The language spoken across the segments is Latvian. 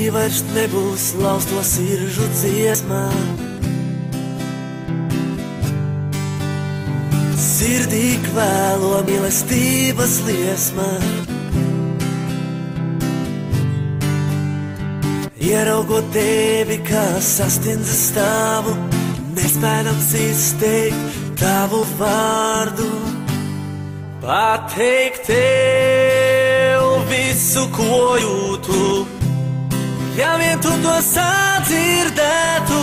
vairs nebūs lausto siržu dziesmā. Sirdī kvēlo mīlestības liesmā. Ieraugot tevi, kā sastindzis stāvu, nespējams izteikt tavu vārdu. Pateikt tev visu, ko jūtu, ja vien tu to sadzirdētu.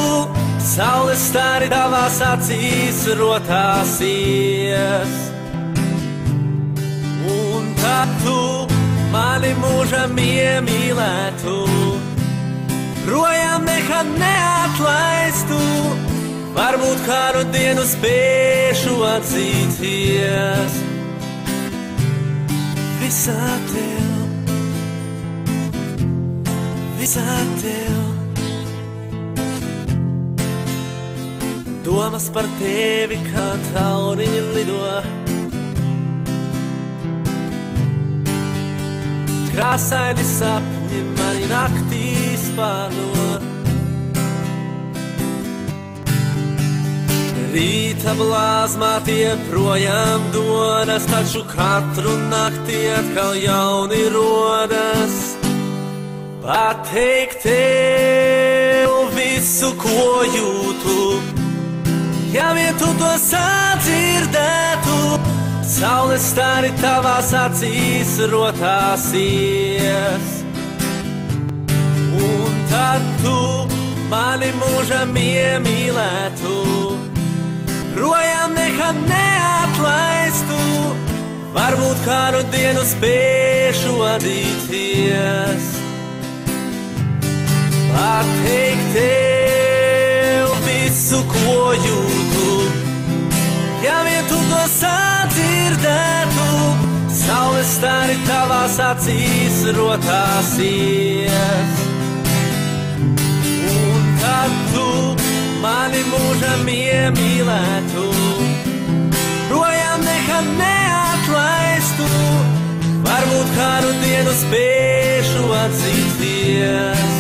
Saules stari tavās acīs rotāsies, un tad tu mani mūžam iemīlētu, projām nekad neatlaistu, varbūt kādu dienu spēšu atzīties. Visā tev, visā tev. Domas par tevi, kā tauriņi lido, krāsaini sapņi mani naktīs pārno. Rīta blāzmā tie projām dodas, taču katru nakti atkal jauni rodas. Pateikt tev visu, ko jūtu, ja vien tu to sadzirdētu. Saules stari tavās acīs rotāsies, un tad tu mani mūžam iemīlētu, projām nekad neatlaistu, varbūt kādu dienu spēšu adīties. Pateikt tev visu, ko jūtu, ja vien tu to sadzirdētu. Saules stari tavās acīs rotāsies, un tad tu mani mūžam iemīlētu, projām nekad neatlaistu, varbūt kādu dienu spēšu atzīties.